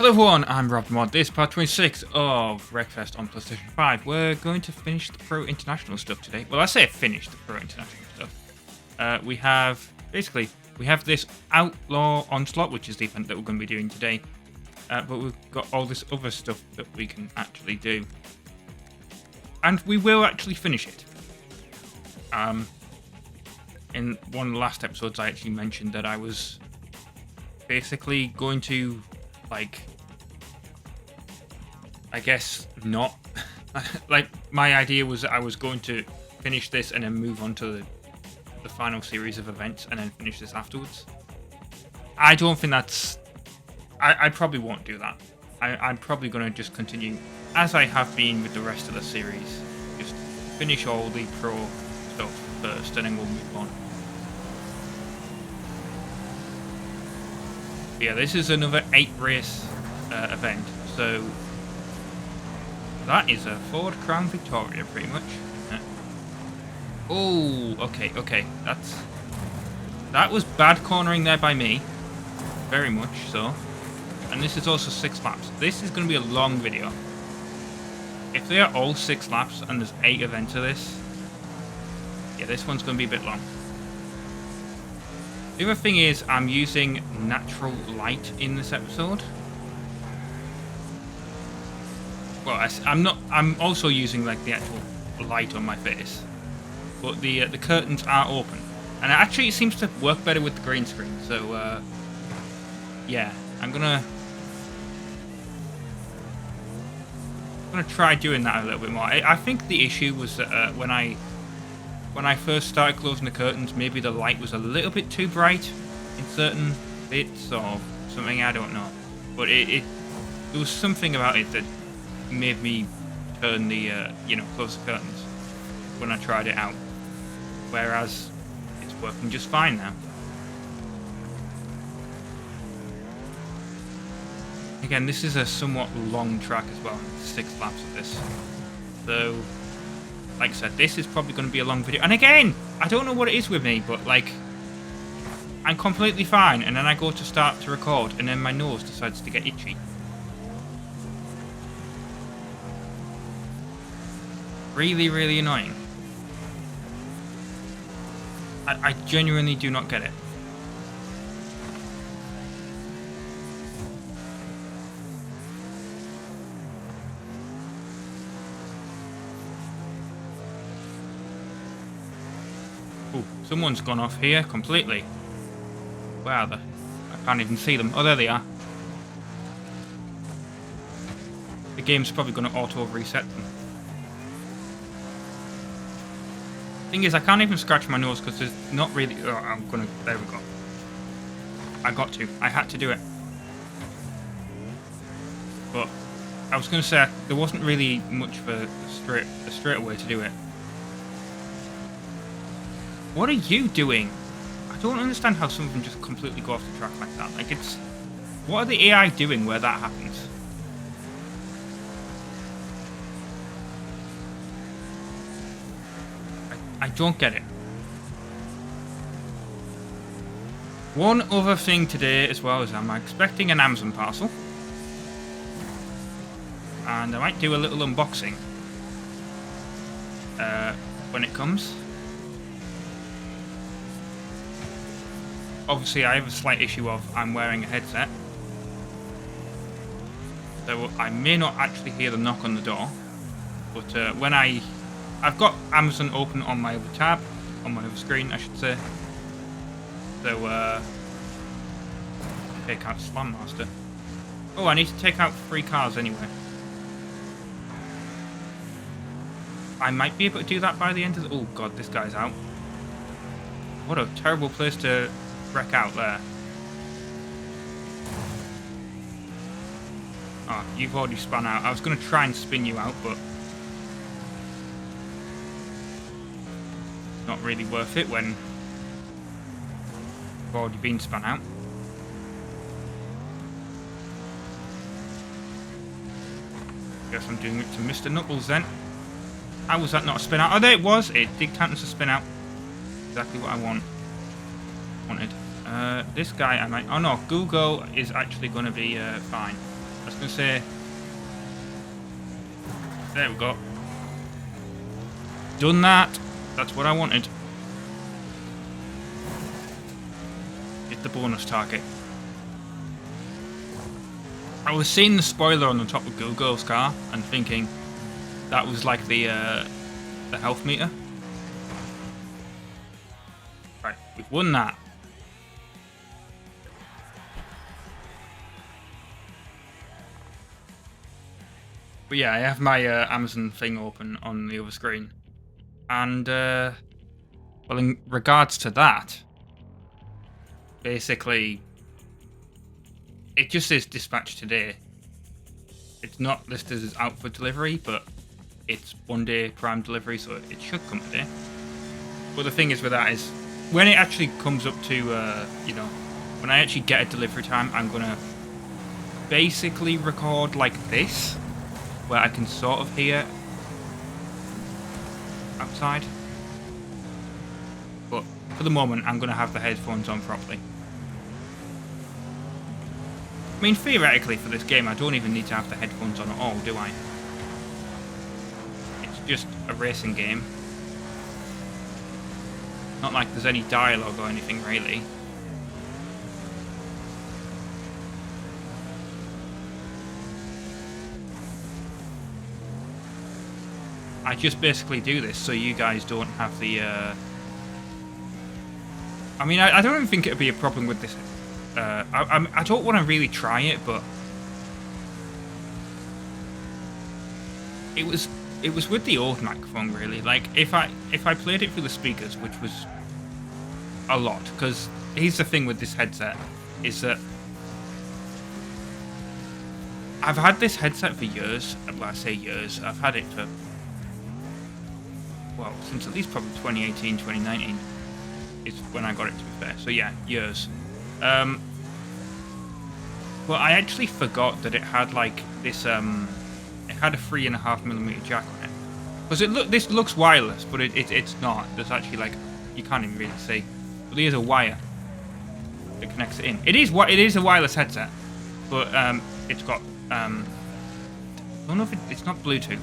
Hello everyone, I'm RobtheMod. This is part 26 of Wreckfest on PlayStation 5. We're going to finish the Pro International stuff today. Well, I say finish the Pro International stuff. We have this Outlaw Onslaught, which is the event that we're going to be doing today. But we've got all this other stuff that we can actually do. And we will actually finish it. In one of the last episodes, I actually mentioned that I was basically going to, I guess not. My idea was that I was going to finish this and then move on to the final series of events and then finish this afterwards. I don't think that's... I probably won't do that. I'm probably going to just continue as I have been with the rest of the series. Just finish all the pro stuff first and then we'll move on. Yeah, this is another 8 race event, so that is a Ford Crown Victoria pretty much. Oh, okay, that was bad cornering there by me, very much so. And this is also 6 laps. This is going to be a long video. If they are all 6 laps and there's 8 events of this, yeah, this one's going to be a bit long. The other thing is, I'm using natural light in this episode. Well, I'm also using the actual light on my face, but the curtains are open, and actually it seems to work better with the green screen. So yeah, I'm gonna try doing that a little bit more. I think the issue was that when I first started closing the curtains, maybe the light was a little bit too bright in certain bits or something, I don't know. But there was something about it that made me turn the, close the curtains when I tried it out. Whereas it's working just fine now. Again, this is a somewhat long track as well, 6 laps of this. So, like I said, this is probably going to be a long video. And again, I don't know what it is with me, but I'm completely fine. And then I go to start to record, and then my nose decides to get itchy. Really, really annoying. I genuinely do not get it. Oh, someone's gone off here completely. Where are they? I can't even see them. Oh, there they are. The game's probably going to auto-reset them. Thing is, I can't even scratch my nose because there's not really... Oh, I'm going to... There we go. I had to do it. But I was going to say there wasn't really much of a straight way to do it. What are you doing? I don't understand how some of them just completely go off the track like that. What are the AI doing where that happens? I don't get it. One other thing today as well is I'm expecting an Amazon parcel. And I might do a little unboxing when it comes. Obviously, I have a slight issue of I'm wearing a headset. So I may not actually hear the knock on the door. But when I've got Amazon open on my other tab, on my other screen, I should say. So, take out Slam Master. Oh, I need to take out 3 cars anyway. I might be able to do that by the end of the... Oh god, this guy's out. What a terrible place to wreck out there. Oh, you've already spun out. I was going to try and spin you out, but... not really worth it when you've already been spun out. Guess I'm doing it to Mr. Knuckles then. How was that not a spin out? Oh, there it was. It did count as a spin out. Exactly what I wanted. This guy I might... Oh no, Google is actually going to be fine. was going to say... There we go. Done that. That's what I wanted. Get the bonus target. I was seeing the spoiler on the top of Googo's car and thinking that was like the health meter. Right, we've won that. But yeah, I have my Amazon thing open on the other screen. And, well, in regards to that, basically, it just says dispatch today. It's not listed as out for delivery, but it's 1 day prime delivery, so it should come today. But the thing is with that is, when it actually comes up to, you know, when I actually get a delivery time, I'm going to basically record like this, where I can sort of hear outside. But for the moment, I'm going to have the headphones on properly. I mean, theoretically for this game, I don't even need to have the headphones on at all, do I? It's just a racing game. Not like there's any dialogue or anything, really. I just basically do this so you guys don't have the... I mean, I don't even think it would be a problem with this. I don't want to really try it, but... It was with the old microphone, really. Like, if I played it through the speakers, which was a lot, because here's the thing with this headset, is that I've had this headset for years. Well, I say years. I've had it for... Well, since at least probably 2018, 2019 is when I got it, to be fair. So yeah, years. But I actually forgot that it had like this, it had a 3.5mm jack on it. Because this looks wireless, but it's not. There's actually like, you can't even really see. But there's a wire that connects it in. It is a wireless headset, but it's got, I don't know if it's not Bluetooth,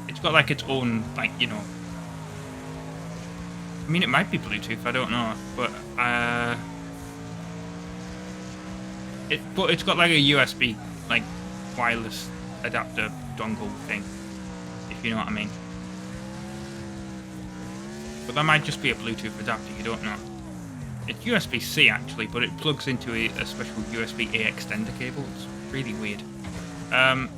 it's got like its own, like, you know, I mean, it might be Bluetooth, I don't know, but it's got like a USB, like, wireless adapter dongle thing, if you know what I mean. But that might just be a Bluetooth adapter, you don't know. It's USB-C actually, but it plugs into a special USB-A extender cable. It's really weird. But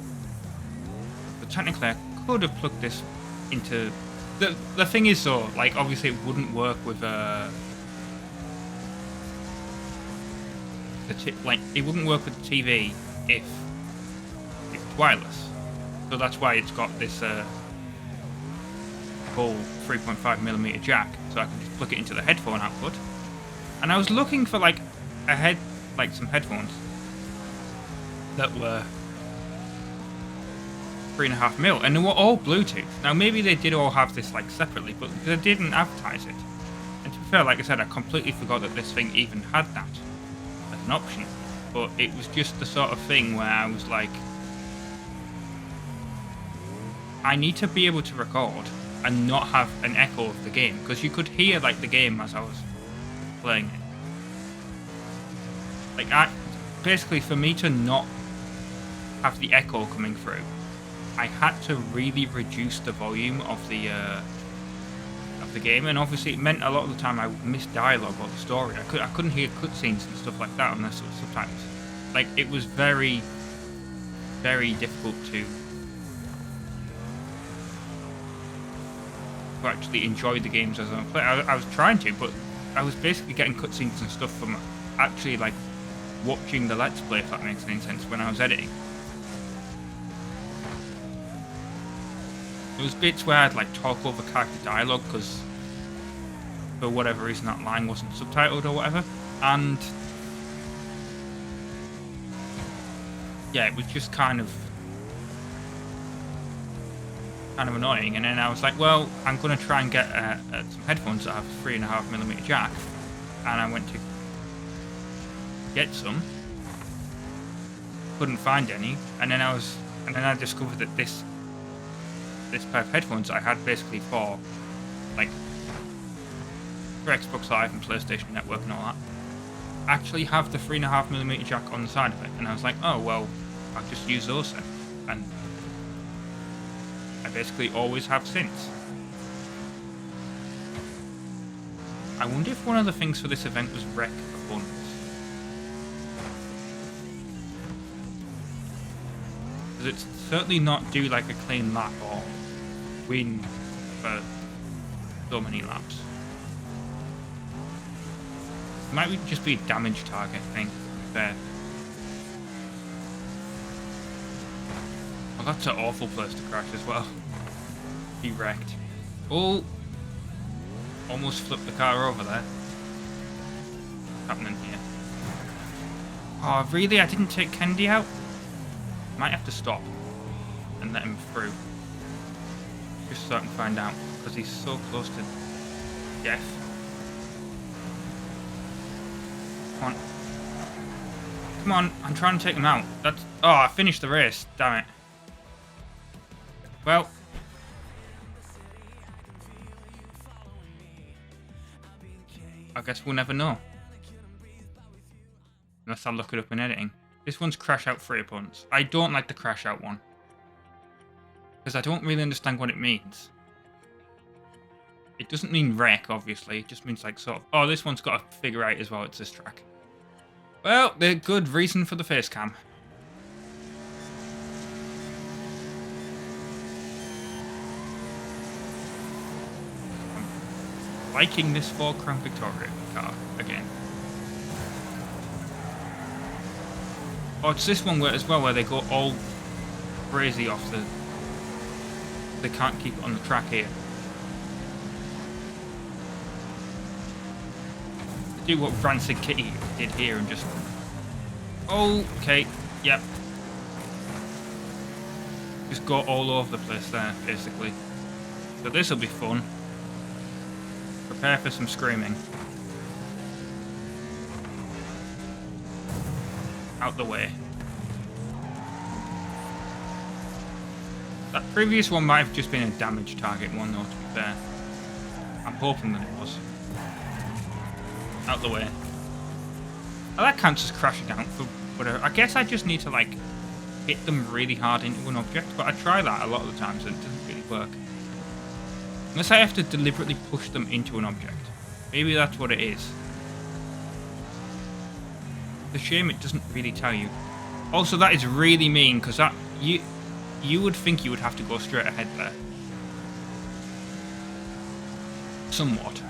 technically, I could have plugged this into... The thing is though, like, obviously it wouldn't work with it wouldn't work with the TV if it's wireless. So that's why it's got this whole 3.5mm jack, so I can just plug it into the headphone output. And I was looking for like some headphones that were 3.5mm, and they were all Bluetooth. Now maybe they did all have this like separately, but they didn't advertise it. And to be fair, like I said, I completely forgot that this thing even had that as an option. But it was just the sort of thing where I was like, I need to be able to record and not have an echo of the game, because you could hear like the game as I was playing it. Like, basically for me to not have the echo coming through, I had to really reduce the volume of the game, and obviously it meant a lot of the time I missed dialogue or the story. I couldn't hear cutscenes and stuff like that unless it was subtitles. Like, it was very, very difficult to actually enjoy the games as I played. I was trying to, but I was basically getting cutscenes and stuff from actually like watching the Let's Play, if that makes any sense, when I was editing. There was bits where I'd like talk over character dialogue because for whatever reason that line wasn't subtitled or whatever, and yeah, it was just kind of annoying. And then I was like, well, I'm going to try and get some headphones that have a 3.5mm jack, and I went to get some, couldn't find any, and then I discovered that this pair of headphones I had basically for Xbox Live and PlayStation Network and all that actually have the 3.5mm jack on the side of it, and I was like, oh well, I'll just use those then, and I basically always have since. I wonder if one of the things for this event was wreck opponents. Because it's certainly not do like a clean lap or win for so many laps. It might just be a damage target thing, to be fair. Well, that's an awful place to crash as well. Be wrecked. Oh! Almost flipped the car over there. What's happening here? Oh, really? I didn't take Kennedy out? Might have to stop and let him through. Just so I can find out, because he's so close to death. Come on. Come on, I'm trying to take him out. That's... Oh, I finished the race. Damn it. Well... I guess we'll never know. Unless I look it up in editing. This one's crash out 3 opponents. I don't like the crash out one. Because I don't really understand what it means. It doesn't mean wreck, obviously. It just means like sort of... Oh, this one's got to figure out as well. It's this track. Well, the good reason for the face cam. I'm liking this 4 Crown Victoria car again. Oh, it's this one where as well where they go all crazy off the... They can't keep it on the track here. They do what Rancid Kitty did here and just... Oh, okay, yep. Just go all over the place there, basically. So this'll be fun. Prepare for some screaming. Out the way. That previous one might have just been a damage target one though, to be fair. I'm hoping that it was. Out the way. Oh, that counts as crashing out for whatever. I guess I just need to like hit them really hard into an object, but I try that a lot of the times and it doesn't really work. Unless I have to deliberately push them into an object. Maybe that's what it is. It's a shame it doesn't really tell you. Also, that is really mean, because that you would think you would have to go straight ahead there. Somewhat.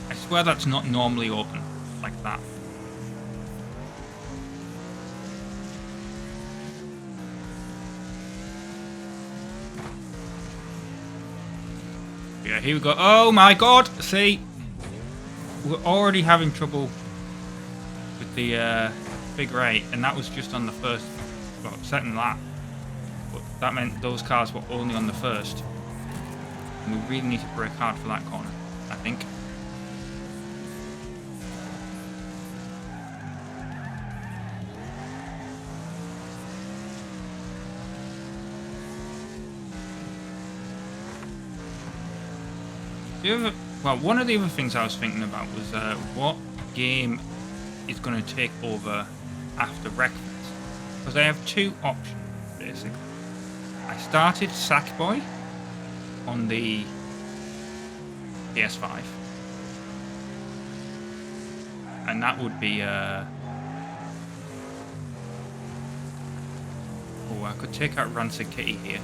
I swear that's not normally open like that. Yeah, here we go. Oh my god! See? We're already having trouble with the figure 8, and that was just on the first, well, second lap. But that meant those cars were only on the first. And we really need to brake hard for that corner, I think. Well, one of the other things I was thinking about was what game is going to take over after Wreckfest. Because I have 2 options, basically. I started Sackboy on the PS5. And that would be... Oh, I could take out Rancid Kitty here.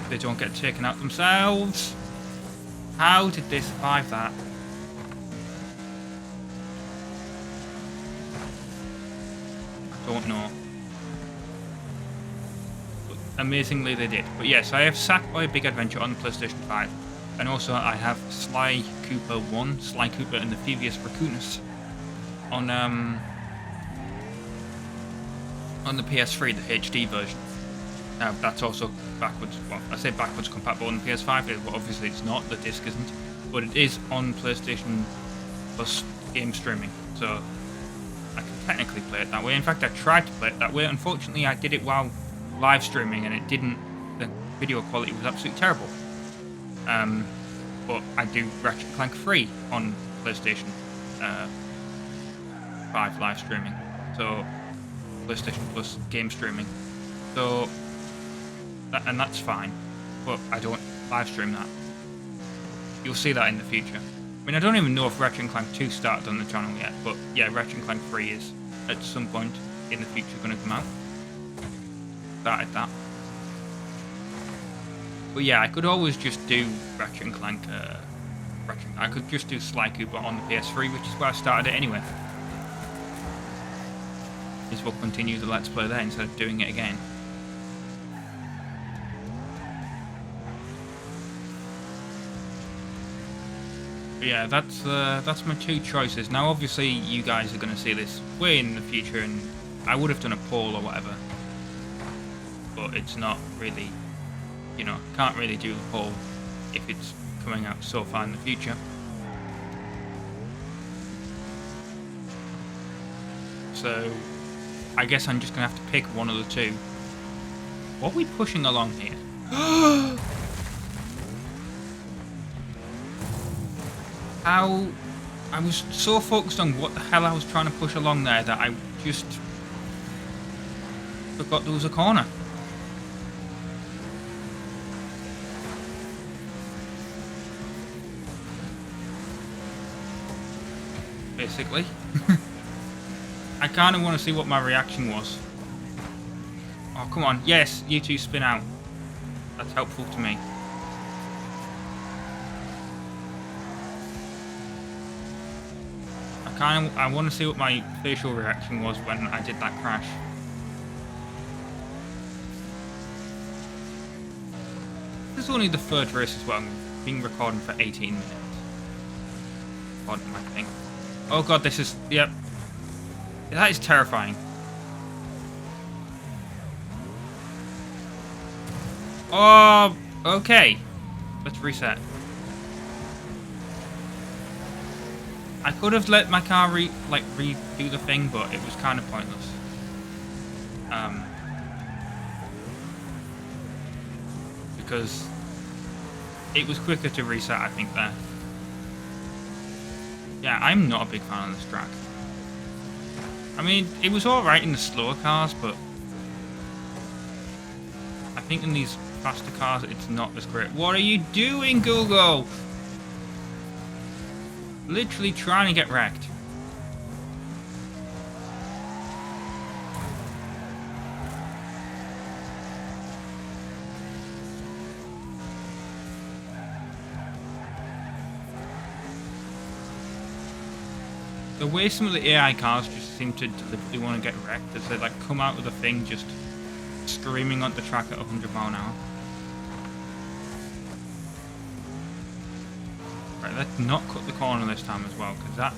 They don't get taken out themselves. How did they survive that? I don't know. But amazingly they did. But yes, I have Sackboy Big Adventure on the PlayStation 5. And also I have Sly Cooper 1, Sly Cooper and the Thievius Raccoonus on the PS3, the HD version. That's also backwards, well, I say backwards compatible on the PS5, but obviously it's not, the disc isn't. but it is on PlayStation Plus game streaming, so I can technically play it that way. In fact, I tried to play it that way. Unfortunately, I did it while live streaming, and it didn't. The video quality was absolutely terrible. But I do Ratchet & Clank 3 on PlayStation 5 live streaming, so PlayStation Plus game streaming. So, and that's fine, but I don't live stream that. You'll see that in the future. I mean, I don't even know if Ratchet & Clank 2 started on the channel yet, but yeah, Ratchet & Clank 3 is at some point in the future going to come out. Started that. But yeah, I could always just do Ratchet & Clank. I could just do Sly Cooper on the PS3, which is where I started it anyway. Is we'll continue the Let's Play there instead of doing it again. But yeah, that's my two choices. Now, obviously, you guys are going to see this way in the future, and I would have done a poll or whatever, but it's not really, you know, can't really do the poll if it's coming out so far in the future. So, I guess I'm just going to have to pick one of the two. What are we pushing along here? How... I was so focused on what the hell I was trying to push along there that I just forgot there was a corner. Basically. I kind of want to see what my reaction was. Oh, come on. Yes, you two spin out. That's helpful to me. I want to see what my facial reaction was when I did that crash. This is only the third race as well. I've been recording for 18 minutes. Pardon my thing. Oh god, this is... Yep. That is terrifying. Oh, okay. Let's reset. I could have let my car redo the thing, but it was kind of pointless. Because it was quicker to reset, I think, there. Yeah, I'm not a big fan of this track. I mean, it was alright in the slower cars, but I think in these faster cars, it's not as great. What are you doing, Google? Literally trying to get wrecked. The way some of the AI cars just seem to deliberately want to get wrecked as they like come out of the thing just screaming on the track at 100 miles an hour. Right, let's not cut the corner this time as well, because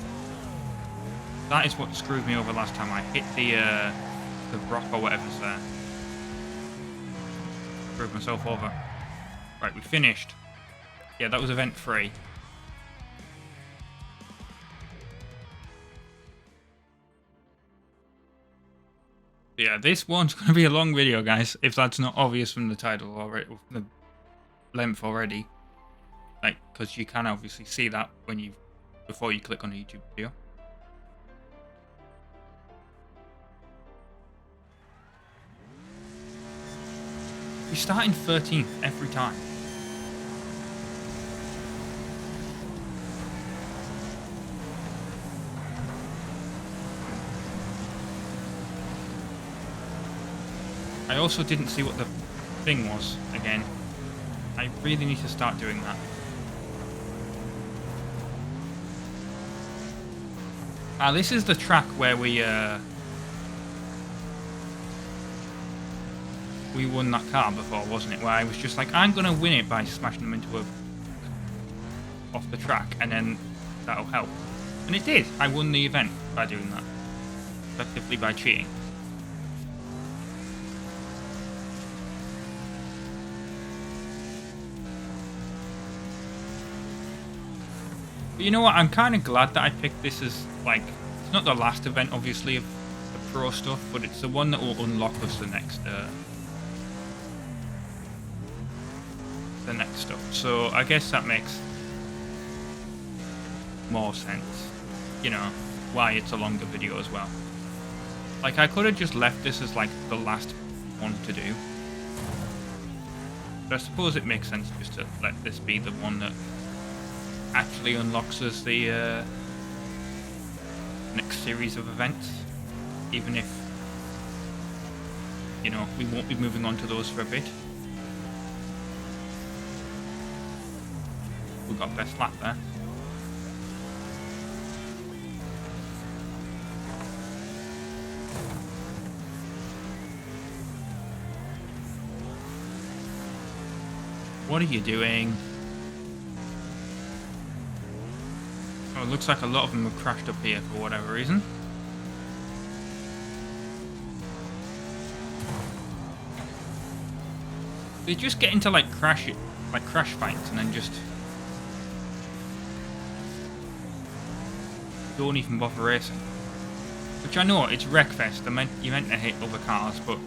that is what screwed me over last time. I hit the rock or whatever's there. Screwed myself over. Right, we finished. Yeah, that was event 3. Yeah, this one's going to be a long video, guys, if that's not obvious from the title already, or from the length already. Like, because you can obviously see that when before you click on a YouTube video. We start in 13th every time. I also didn't see what the thing was again. I really need to start doing that. This is the track where we won that car before, wasn't it? Where I was just like, I'm gonna win it by smashing them into off the track, and then that'll help. And it did. I won the event by doing that, effectively by cheating. But you know what? I'm kind of glad that I picked this as, like, it's not the last event, obviously, of the pro stuff, but it's the one that will unlock us the next stuff. So I guess that makes more sense, you know, why it's a longer video as well. Like, I could have just left this as, like, the last one to do. But I suppose it makes sense just to let this be the one that actually unlocks us the next series of events. Even if, you know, we won't be moving on to those for a bit. We got best lap there. What are you doing? Oh, it looks like a lot of them have crashed up here for whatever reason. They just get into like crash fights and then just don't even bother racing. Which I know it's Wreckfest. You meant to hit other cars, but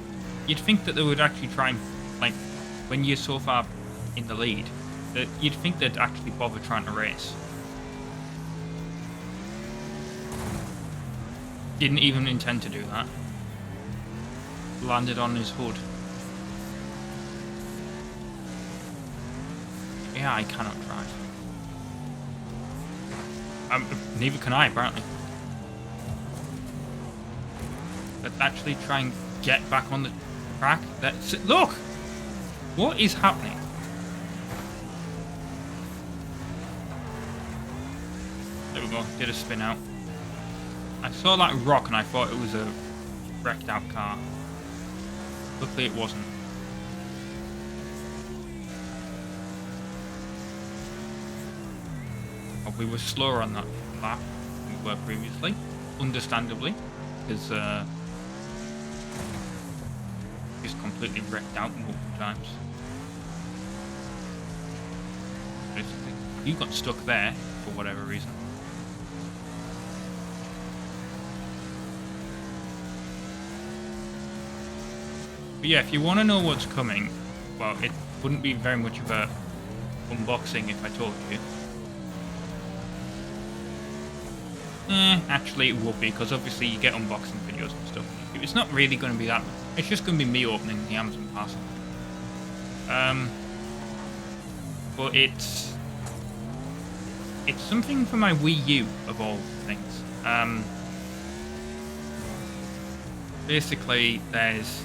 you'd think that they would actually try and, like, when you're so far in the lead, that you'd think they'd actually bother trying to race. Didn't even intend to do that. Landed on his hood. Yeah, I cannot drive. Neither can I, apparently. Let's actually try and get back on the track. Look! What is happening? There we go, did a spin out. I saw that rock and I thought it was a wrecked out car. Luckily it wasn't. Oh, we were slower on that lap than we were previously, understandably, because just completely wrecked out multiple times. You got stuck there for whatever reason. But yeah, if you want to know what's coming, well, it wouldn't be very much of a unboxing if I told you. Actually it would be, because obviously you get unboxing videos and stuff. It's not really going to be that. It's just going to be me opening the Amazon parcel. But it's something for my Wii U, of all things. Basically, there's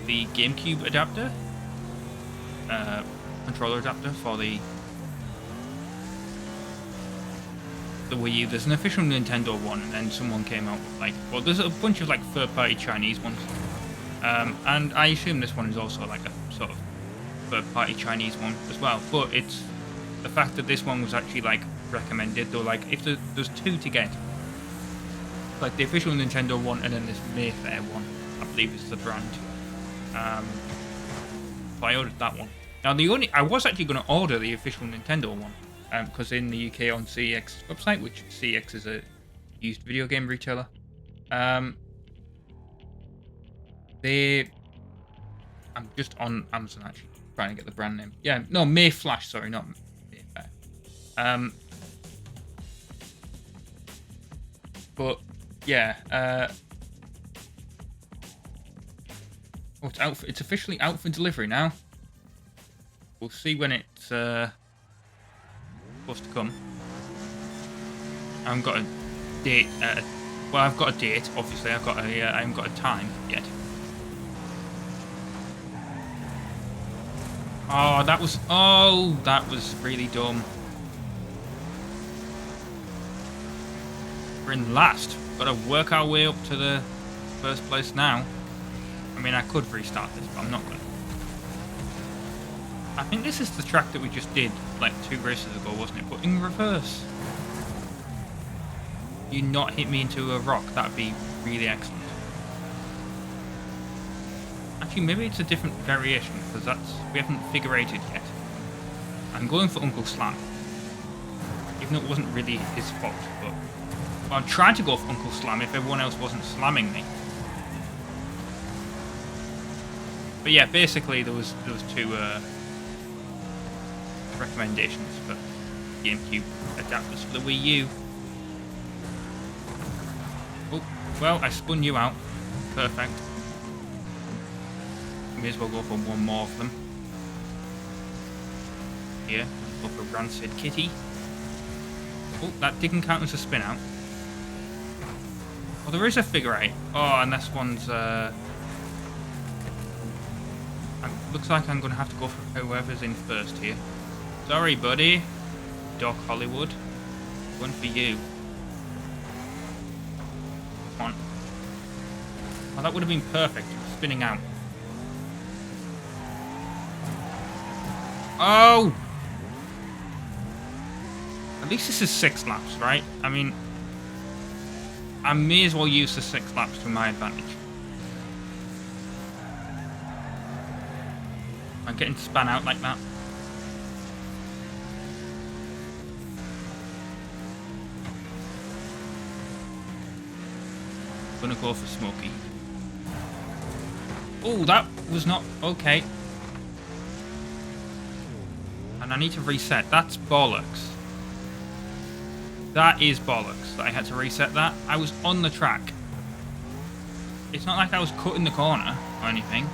the GameCube adapter, controller adapter for the Wii U. There's an official Nintendo one, and then someone came out with, like, well, there's a bunch of like third-party Chinese ones, and I assume this one is also like a sort of third-party Chinese one as well. But it's the fact that this one was actually like recommended. Though, like, if there's two to get, like the official Nintendo one, and then this Mayfair one, I believe is the brand. So I ordered that one. Now I was actually going to order the official Nintendo one. Because in the UK on CEX's website, which CEX is a used video game retailer, I'm just on Amazon actually trying to get the brand name. Yeah, no, Mayflash, sorry, not Mayfair. But yeah, oh, it's officially out for delivery now. We'll see when it's supposed to come. I haven't got a date. Well, I've got a date. Obviously, I haven't got a time yet. Oh, that was really dumb. We're in last. Got to work our way up to the first place now. I mean, I could restart this, but I'm not gonna. I think this is the track that we just did like 2 races ago, wasn't it? But in reverse. You not hit me into a rock, that'd be really excellent. Actually, maybe it's a different variation, because we haven't figure eighted yet. I'm going for Uncle Slam. even though it wasn't really his fault. But well, I tried to go for Uncle Slam if everyone else wasn't slamming me. But yeah, basically there was two recommendations for GameCube adapters for the Wii U. Oh, well, I spun you out. Perfect. May as well go for one more of them. Here, go for Rancid Kitty. Oh, that didn't count as a spin out. Well, there is a figure 8. Oh, and this one's looks like I'm gonna have to go for whoever's in first here. Sorry, buddy. Doc Hollywood. One for you. Come on. Oh, that would have been perfect. Spinning out. Oh! At least this is 6 laps, right? I mean, I may as well use the 6 laps to my advantage. I'm getting spun out like that. Gonna go for Smokey. Oh, that was not okay. And I need to reset. That's bollocks. That is bollocks that I had to reset that. I was on the track. It's not like I was cutting the corner or anything.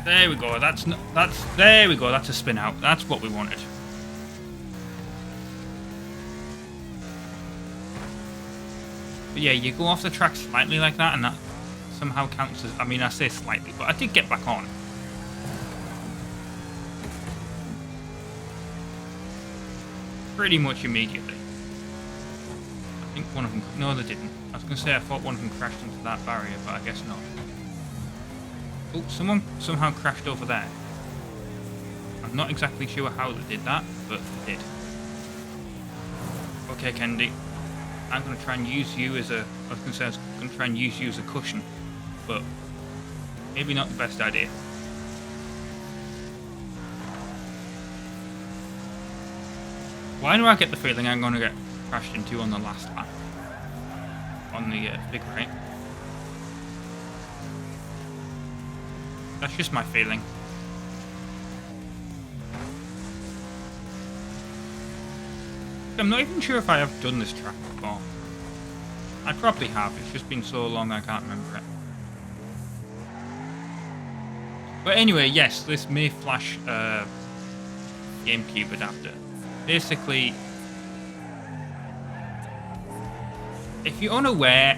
There we go. There we go. That's a spin out. That's what we wanted. But yeah, you go off the track slightly like that, and that somehow counts as... I mean, I say slightly, but I did get back on. Pretty much immediately. I think one of them... No, they didn't. I was going to say I thought one of them crashed into that barrier, but I guess not. Oh, someone somehow crashed over there. I'm not exactly sure how they did that, but they did. Okay, Kendi. I'm going to try and use you as a... I was going to say I was going to try and use you as a cushion, but maybe not the best idea. Why do I get the feeling I'm going to get crashed into on the last lap? On the figure 8. That's just my feeling. I'm not even sure if I have done this track before. I probably have, it's just been so long I can't remember it. But anyway, yes, this may flash GameCube adapter. Basically, if you're unaware,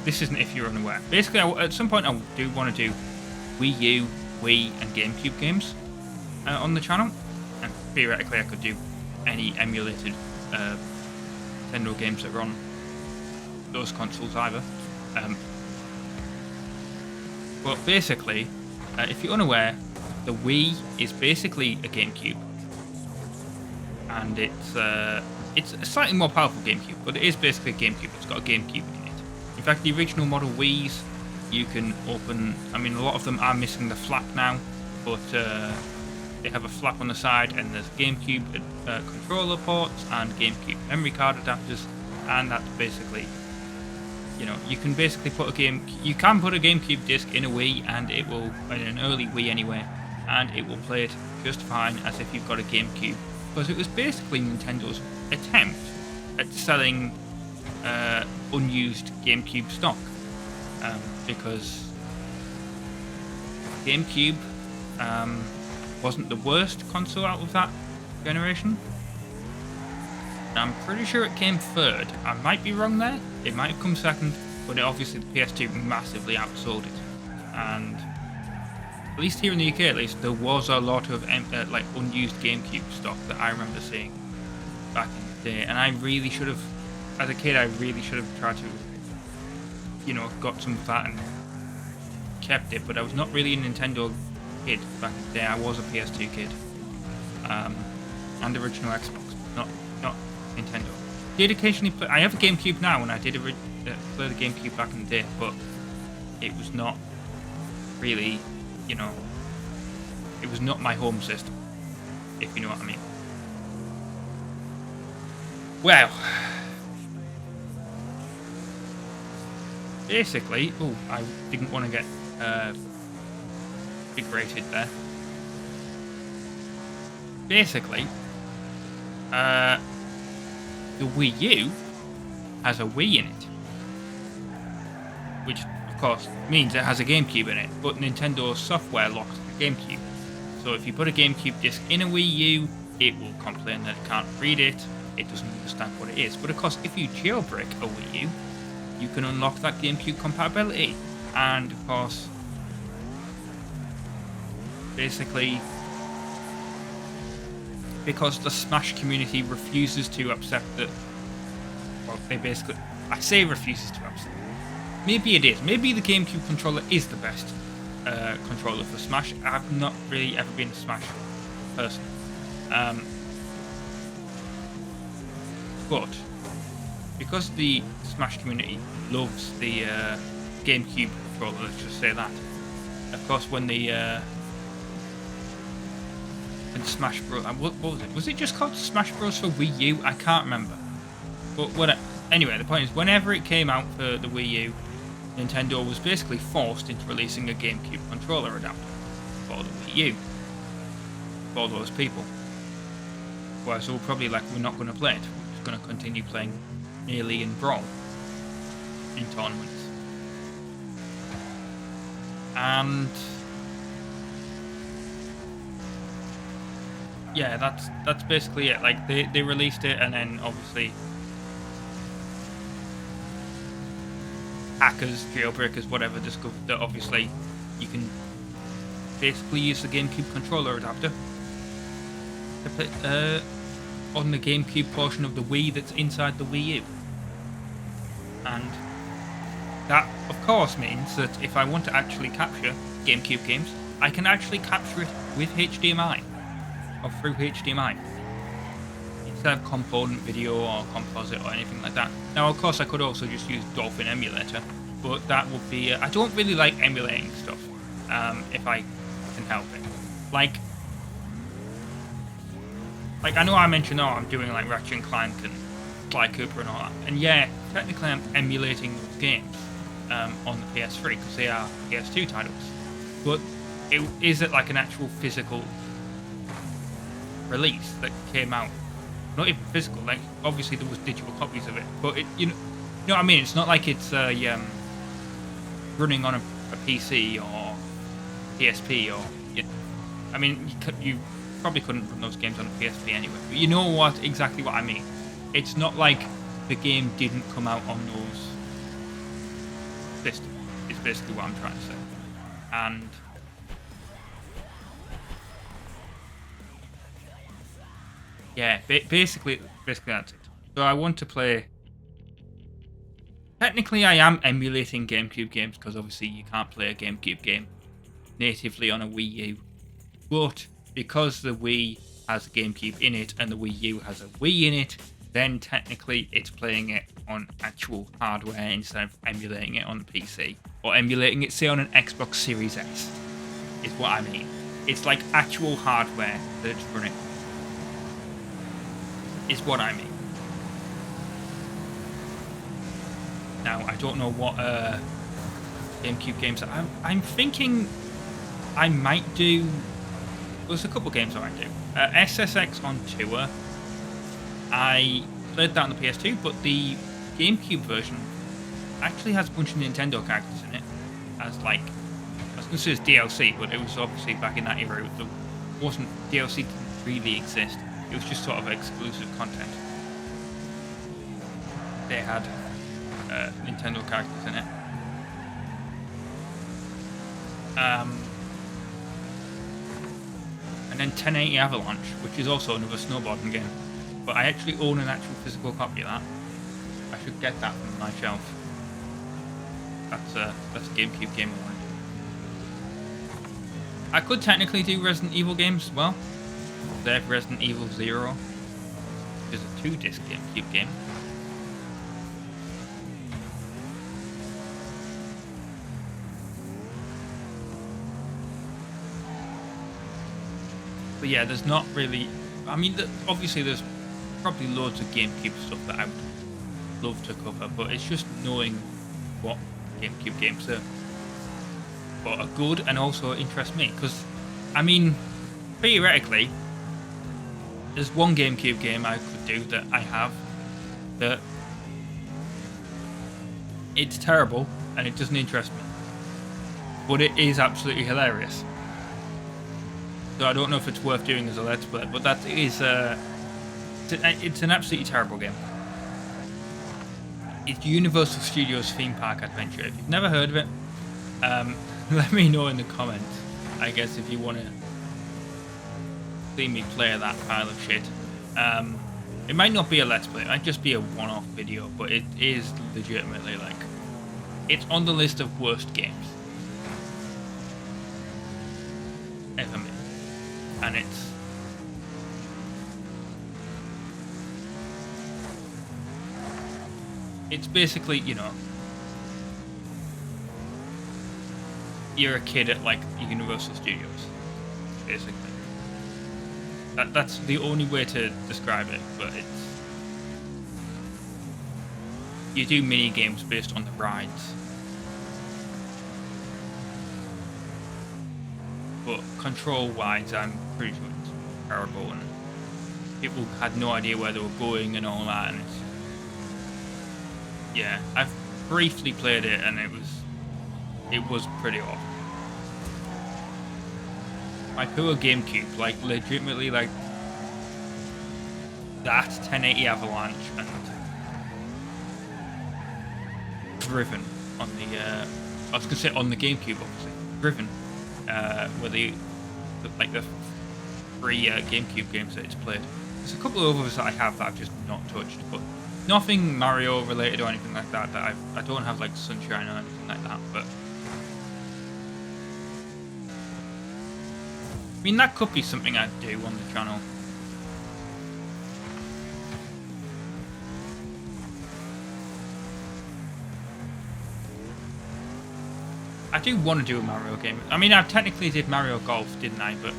this isn't if you're unaware. Basically, at some point I do want to do Wii U, Wii, and GameCube games on the channel. And theoretically, I could do any emulated Nintendo games that are on those consoles either. But basically, if you're unaware, the Wii is basically a GameCube. And it's a slightly more powerful GameCube, but it is basically a GameCube. It's got a GameCube in it. In fact, the original model Wii's, you can open... I mean, a lot of them are missing the flap now, but they have a flap on the side, and there's GameCube controller ports and GameCube memory card adapters, and that's basically... You know, you can basically put a GameCube disc in a Wii, and it will, in an early Wii anyway, and it will play it just fine as if you've got a GameCube. Because it was basically Nintendo's attempt at selling unused GameCube stock. Because GameCube wasn't the worst console out of that generation. I'm pretty sure it came third. I might be wrong there. It might have come second, but obviously the PS2 massively outsold it. And at least here in the UK, at least, there was a lot of like unused GameCube stock that I remember seeing back in the day. And I really should have, as a kid, I really should have tried to, you know, got some of that and kept it. But I was not really a Nintendo kid back in the day. I was a PS2 kid, and original Xbox, not Nintendo. Did occasionally play. I have a GameCube now, and I did play the GameCube back in the day, but it was not really, you know, it was not my home system, if you know what I mean. Well, basically, I didn't want to get big rated there. Basically, the Wii U has a Wii in it, which of course means it has a GameCube in it, but Nintendo's software locks the GameCube. So if you put a GameCube disc in a Wii U, it will complain that it can't read it, it doesn't understand what it is. But of course, if you jailbreak a Wii U, you can unlock that GameCube compatibility. And of course, basically, because the Smash community refuses to accept that, well, I say refuses to accept. Maybe it is. Maybe the GameCube controller is the best controller for Smash. I've not really ever been a Smash person. But because the Smash community loves the GameCube controller, let's just say that. Of course, when Smash Bros. What was it? Was it just called Smash Bros. For Wii U? I can't remember. But anyway, the point is, whenever it came out for the Wii U, Nintendo was basically forced into releasing a GameCube controller adapter for the Wii U for those people. Well, so probably we're not going to play it. We're just going to continue playing Melee and Brawl in tournaments. And yeah, that's basically it. Like they released it, and then obviously hackers, jailbreakers, whatever, discovered that obviously you can basically use the GameCube controller adapter to play on the GameCube portion of the Wii that's inside the Wii U. And that, of course, means that if I want to actually capture GameCube games, I can actually capture it with HDMI. Or through HDMI instead of component video or composite or anything like that. Now, of course, I could also just use Dolphin Emulator, but that would be I don't really like emulating stuff if I can help it. Like I know I mentioned I'm doing like Ratchet and Clank and Sly Cooper and all that, and yeah, technically I'm emulating those games on the PS3 because they are PS2 titles, but is it like an actual physical release that came out? Not even physical, like obviously there was digital copies of it, but it, you know what I mean, it's not like it's running on a PC or PSP or I mean you probably couldn't run those games on a PSP anyway, but you know exactly what I mean. It's not like the game didn't come out on those systems, is basically what I'm trying to say. And yeah, basically that's it. So I want to play. Technically, I am emulating GameCube games because obviously you can't play a GameCube game natively on a Wii U. But because the Wii has a GameCube in it and the Wii U has a Wii in it, then technically it's playing it on actual hardware instead of emulating it on the PC or emulating it, say, on an Xbox Series S. Is what I mean. It's like actual hardware that it's running. Is what I mean. Now, I don't know what GameCube games I'm thinking I might do. There's a couple games I might do. SSX on Tour. I played that on the PS2, but the GameCube version actually has a bunch of Nintendo characters in it. As like, I was going to say it's DLC, but it was obviously back in that era. There wasn't DLC didn't really exist. It was just sort of exclusive content. They had Nintendo characters in it. And then 1080 Avalanche, which is also another snowboarding game. But I actually own an actual physical copy of that. I should get that from my shelf. That's a GameCube game I want to do. I could technically do Resident Evil games as well. There's Resident Evil 0, which is a 2-disc GameCube game. But yeah, there's not really. I mean, obviously there's probably loads of GameCube stuff that I would love to cover, but it's just knowing what GameCube games are good and also interest me. Because, I mean, theoretically, there's one GameCube game I could do that I have that it's terrible and it doesn't interest me, but it is absolutely hilarious. So I don't know if it's worth doing as a Let's Play, but that is it's an absolutely terrible game. It's Universal Studios Theme Park Adventure. If you've never heard of it, let me know in the comments, I guess, if you want to see me play that pile of shit. It might not be a Let's Play, it might just be a one-off video, but it is legitimately, like, it's on the list of worst games ever made. And it's basically, you know, you're a kid at, like, Universal Studios, basically. That's the only way to describe it, but you do mini games based on the rides. But control-wise, I'm pretty sure it's terrible, and people had no idea where they were going and all that, and yeah, I've briefly played it, and it was pretty awful. My poor GameCube, like, legitimately, like, that 1080 Avalanche and Driven on the, I was going to say on the GameCube, obviously, Driven, were the free GameCube games that it's played. There's a couple of others that I have that I've just not touched, but nothing Mario related or anything like that, I don't have, like, Sunshine or anything like that, but I mean, that could be something I'd do on the channel. I do want to do a Mario game. I mean, I technically did Mario Golf, didn't I? But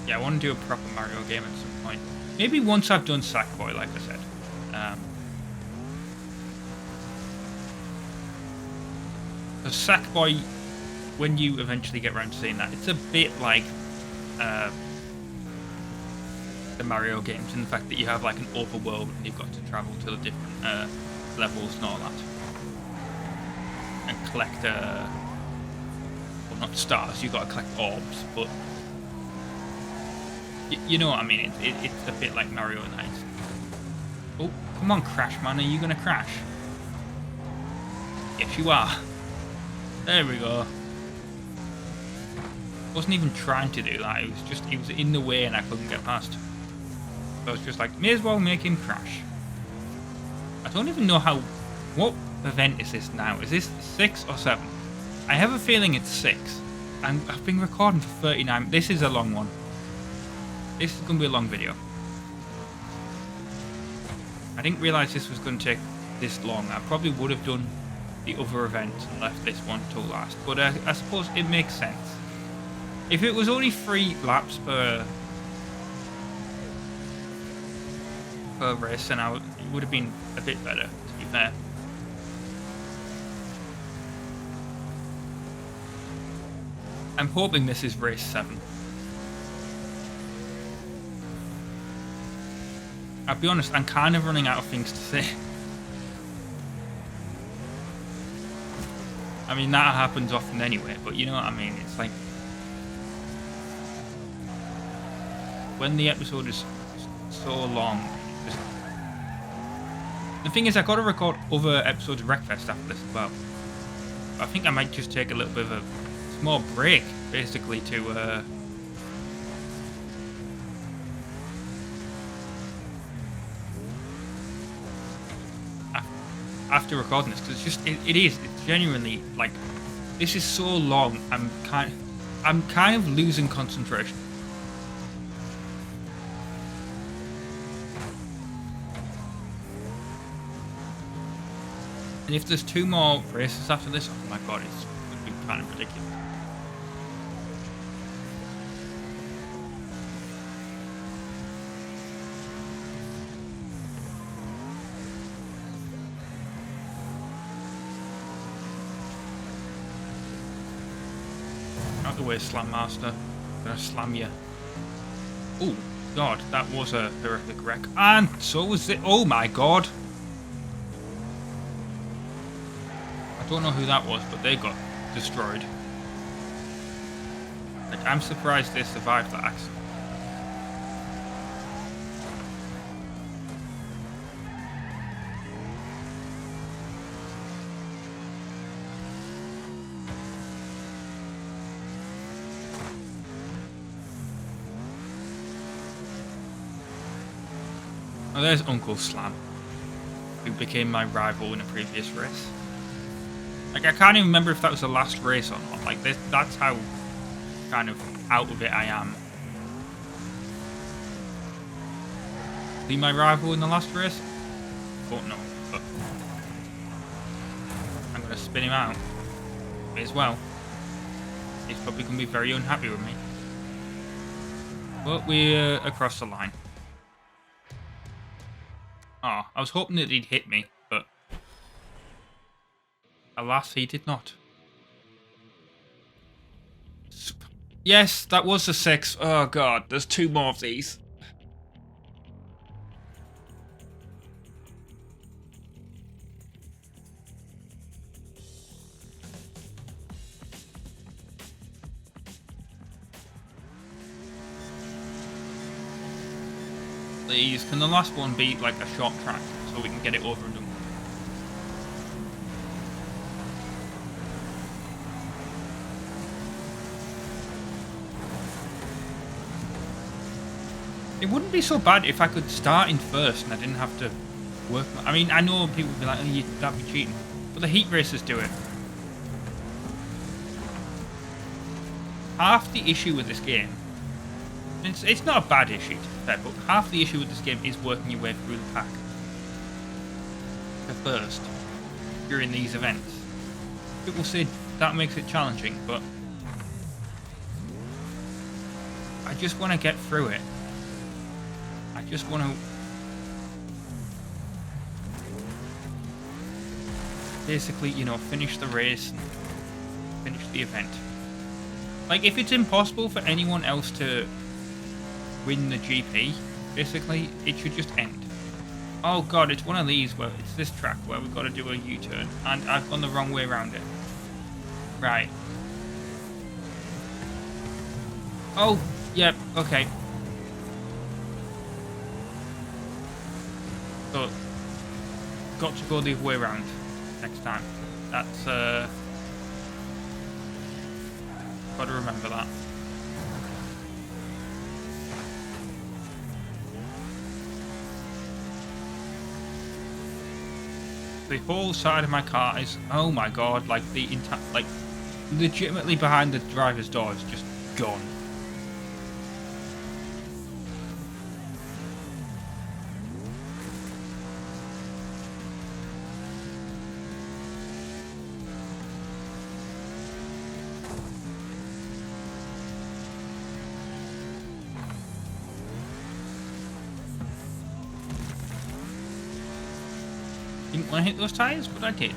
yeah, I want to do a proper Mario game at some point. Maybe once I've done Sackboy, like I said. Because Sackboy, when you eventually get around to seeing that, it's a bit like the Mario games in the fact that you have, like, an overworld and you've got to travel to the different levels and all that, and collect well, not stars, you've got to collect orbs, but you know what I mean, it's a bit like Mario Knight. Oh, come on, Crash Man, are you gonna crash? Yes, you are. There we go. Wasn't even trying to do that, it was in the way and I couldn't get past. So I was just like, may as well make him crash. I don't even know what event is this now? Is this 6 or 7? I have a feeling it's 6. I've been recording for 39. This is a long one. This is going to be a long video. I didn't realise this was going to take this long. I probably would have done the other event and left this one till last. But I suppose it makes sense. If it was only 3 laps per race, then it would have been a bit better, to be fair. I'm hoping this is race 7. I'll be honest, I'm kind of running out of things to say. I mean, that happens often anyway, but you know what I mean? It's like, when the episode is so long, the thing is, I've got to record other episodes of Wreckfest after this as well. I think I might just take a little bit of a small break, basically, to after recording this, because it's genuinely, like, this is so long. I'm kind of losing concentration. And if there's 2 more races after this, oh my god, it's going to be kind of ridiculous. Out the way, Slam Master. I'm gonna slam you. Oh, God, that was a horrific wreck. And so was it. Oh, my God. I don't know who that was, but they got destroyed. Like, I'm surprised they survived that accident. Oh, there's Uncle Slam, who became my rival in a previous race. Like, I can't even remember if that was the last race or not. Like, that's how kind of out of it I am. Was he my rival in the last race? Don't know, but I'm going to spin him out. May as well. He's probably going to be very unhappy with me. But we're across the line. Oh, I was hoping that he'd hit me, but alas, he did not. Yes, that was the 6. Oh God, there's 2 more of these. Please, can the last one be like a short track so we can get it over and done with? It wouldn't be so bad if I could start in first and I didn't have to work. I mean, I know people would be like, oh, that'd be cheating. But the heat racers do it. Half the issue with this game, it's not a bad issue, to be fair, but half the issue with this game is working your way through the pack. At first, during these events. People say that makes it challenging, but I just want to get through it. I just want to basically, you know, finish the race and finish the event. Like, if it's impossible for anyone else to win the GP, basically, it should just end. Oh God, it's one of these where it's this track where we've got to do a U-turn, and I've gone the wrong way around it. Right. Oh, yep, yeah, okay. So, got to go the other way around next time. That's, got to remember that. The whole side of my car is, oh my God, like the entire, like legitimately behind the driver's door is just gone. Didn't want to hit those tyres, but I did.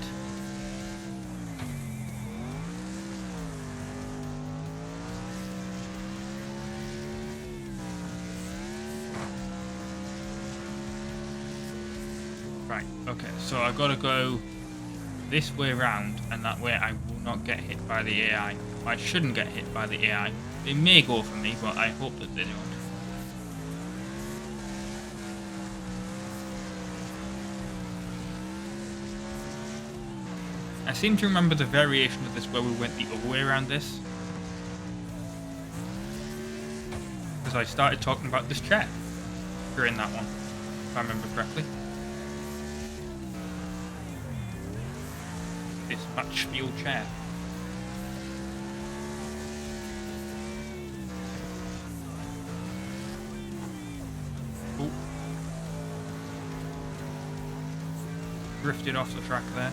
Right, okay, so I've got to go this way around, and that way I will not get hit by the AI. I shouldn't get hit by the AI. They may go for me, but I hope that they don't. I seem to remember the variation of this where we went the other way around this. Because I started talking about this chair during that one, if I remember correctly. This match fuel chair. Oh. Drifted off the track there.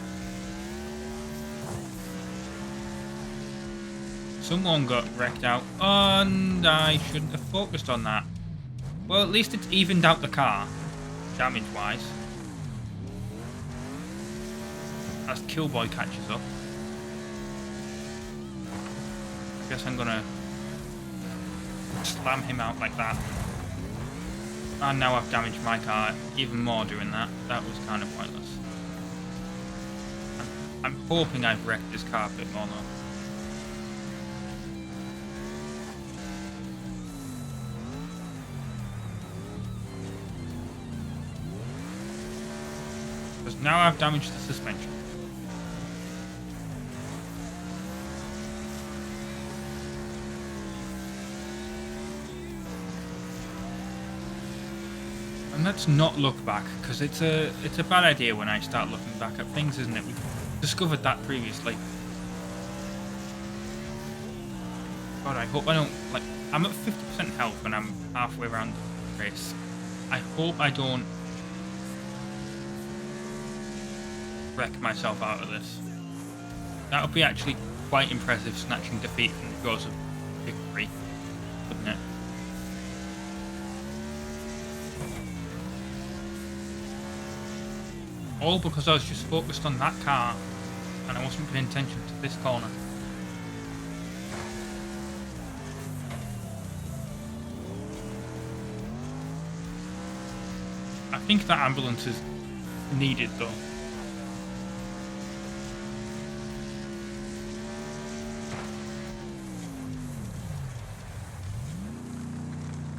Someone got wrecked out, and I shouldn't have focused on that. Well, at least it's evened out the car, damage-wise. As Killboy catches up. guess I'm gonna slam him out like that. And now I've damaged my car even more doing that. That was kind of pointless. I'm hoping I've wrecked this car a bit more though. Because now I've damaged the suspension. And let's not look back, because it's a bad idea when I start looking back at things, isn't it? We've discovered that previously. God, I hope I don't, like, I'm at 50% health when I'm halfway around the race. I hope I don't wreck myself out of this. That would be actually quite impressive, snatching defeat from the jaws of victory, wouldn't it? All because I was just focused on that car and I wasn't paying attention to this corner. I think that ambulance is needed though.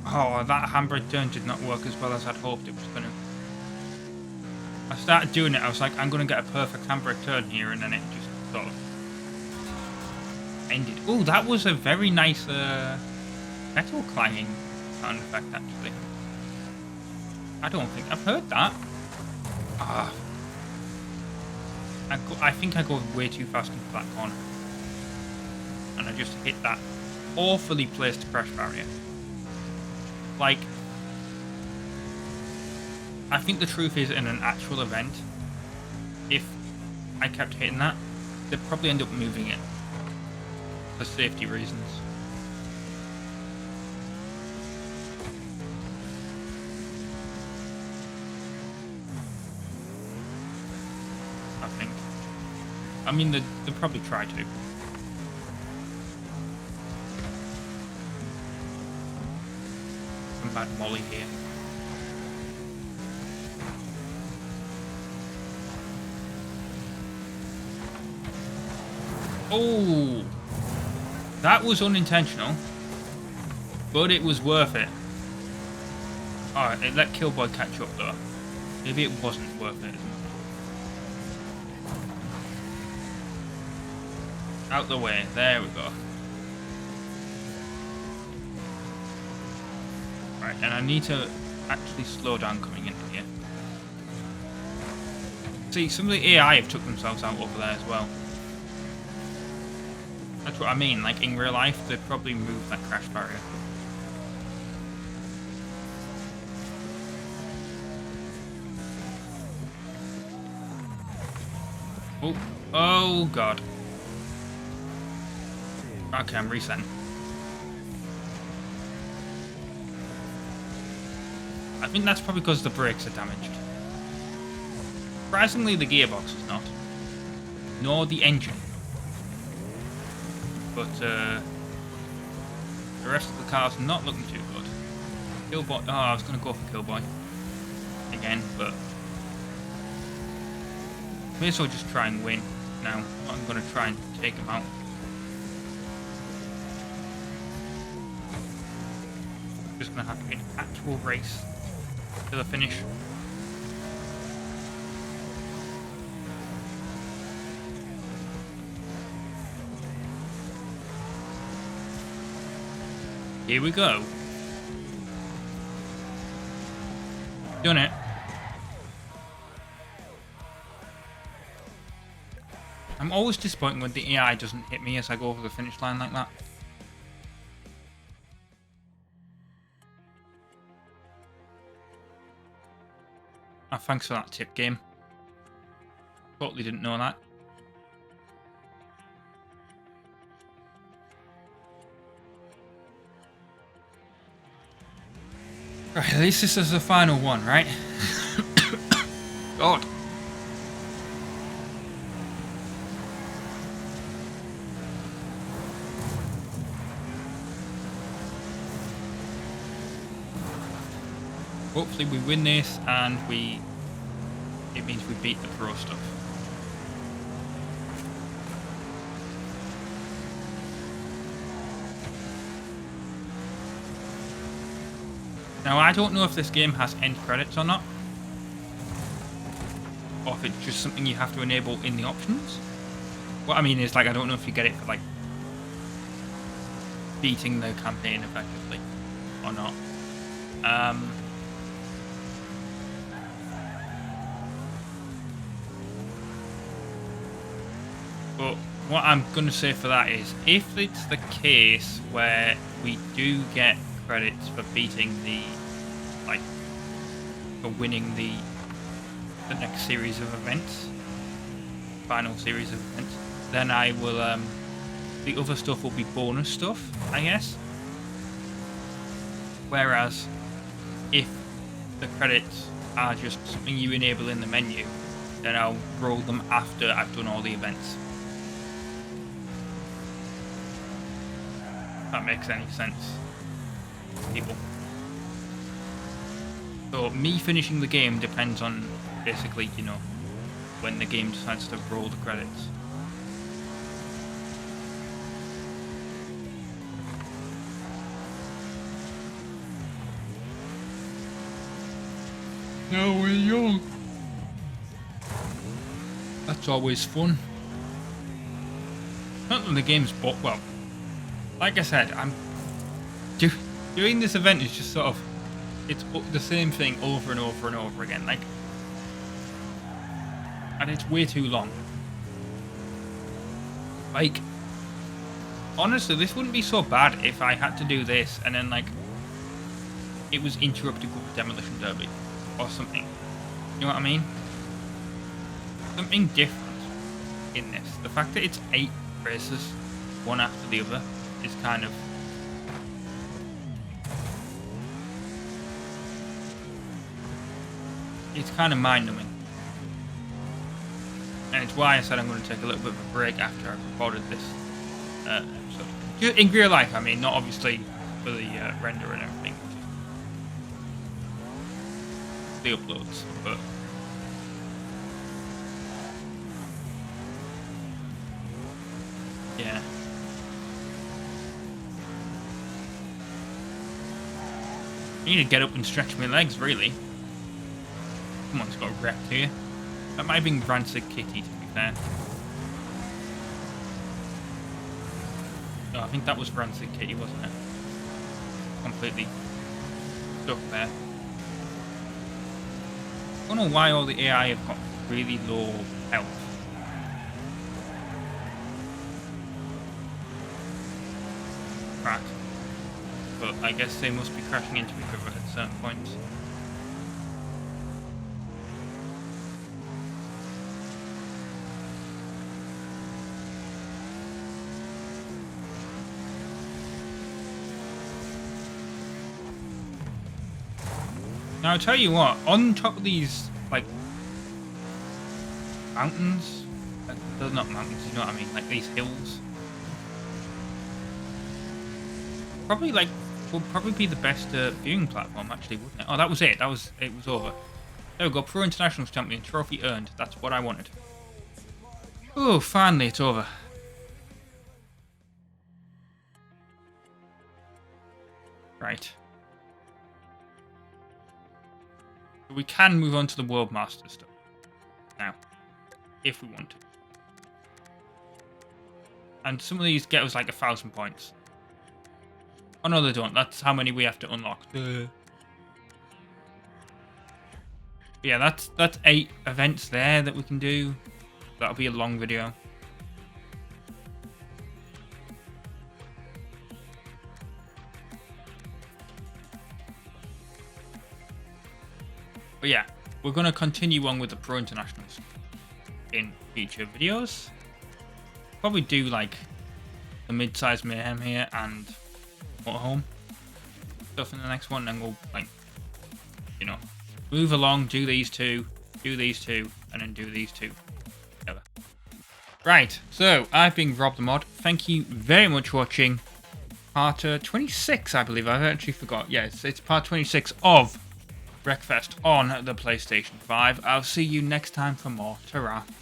Oh, that handbrake turn did not work as well as I'd hoped it was going to. I started doing it, I was like, I'm going to get a perfect handbrake turn here, and then it just sort of ended. Oh, that was a very nice metal clanging sound effect, actually. I don't think I've heard that. I think I go way too fast into that corner. And I just hit that awfully placed crash barrier. Like, I think the truth is, in an actual event, if I kept hitting that, they'd probably end up moving it for safety reasons. I think. I mean, they'd probably try to. Some bad molly here. Oh, that was unintentional, but it was worth it. Alright, it let Killboy catch up though. Maybe it wasn't worth it as much. Out the way, there we go. Right, and I need to actually slow down coming into here. See, some of the AI have took themselves out over there as well. That's what I mean, like in real life, they'd probably move that crash barrier. Oh, oh god. Okay, I'm resetting. I think that's probably because the brakes are damaged. Surprisingly, the gearbox is not. Nor the engine. But the rest of the car's not looking too good. Killboy. Oh, I was going to go for Killboy again, but may as well just try and win now. I'm going to try and take him out. Just going to have to be an actual race to the finish. Here we go. Doing it. I'm always disappointed when the AI doesn't hit me as I go over the finish line like that. Oh, thanks for that tip, game. Totally didn't know that. Right, at least this is the final one, right? God. hopefully we win this and it means we beat the pro stuff. Now, I don't know if this game has end credits or not, or if it's just something you have to enable in the options. What I mean is, like, I don't know if you get it for, like, beating the campaign effectively or not. But what I'm going to say for that is, if it's the case where we do get credits for beating the, like, for winning the next series of events, final series of events, then I will, the other stuff will be bonus stuff, I guess. Whereas, if the credits are just something you enable in the menu, then I'll roll them after I've done all the events. If that makes any sense, people. So me finishing the game depends on basically, you know, when the game decides to roll the credits. No, we're young. That's always fun. Not that the game's well, like I said, I'm doing this event is just sort of, it's the same thing over and over and over again, like, and it's way too long. Like, honestly, this wouldn't be so bad if I had to do this and then, like, it was interrupted with Demolition Derby or something. You know what I mean? Something different in this. The fact that it's 8 races, one after the other, is kind of... it's kind of mind-numbing. And it's why I said I'm going to take a little bit of a break after I've recorded this episode. In real life, I mean, not obviously for the render and everything. The uploads, but... yeah. I need to get up and stretch my legs, really. Someone's got wrecked here. That might have been Rancid Kitty, to be fair. No, I think that was Rancid Kitty, wasn't it? Completely stuck there. I don't know why all the AI have got really low health. Crack. But I guess they must be crashing into each other at certain points. Now, I'll tell you what, on top of these, like, mountains, they're not mountains, you know what I mean, like these hills, probably, like, would probably be the best viewing platform, actually, wouldn't it? Oh, that was it, it was over. There we go, Pro Internationals Champion, trophy earned, that's what I wanted. Oh, finally, it's over. Right. We can move on to the World Masters stuff now, if we want to. And some of these get us like 1,000 points. Oh no, they don't. That's how many we have to unlock. Yeah, that's 8 events there that we can do. That'll be a long video. But yeah, we're going to continue on with the Pro Internationals in future videos. Probably do like the mid-size mayhem here and motorhome stuff in the next one, and we'll, like, you know, move along, do these two, and then do these two together. Right, so I've been RobtheMod. Thank you very much for watching part 26, I believe. I've actually forgot. Yes, it's part 26 of Wreckfest on the PlayStation 5. I'll see you next time for more. Ta-ra.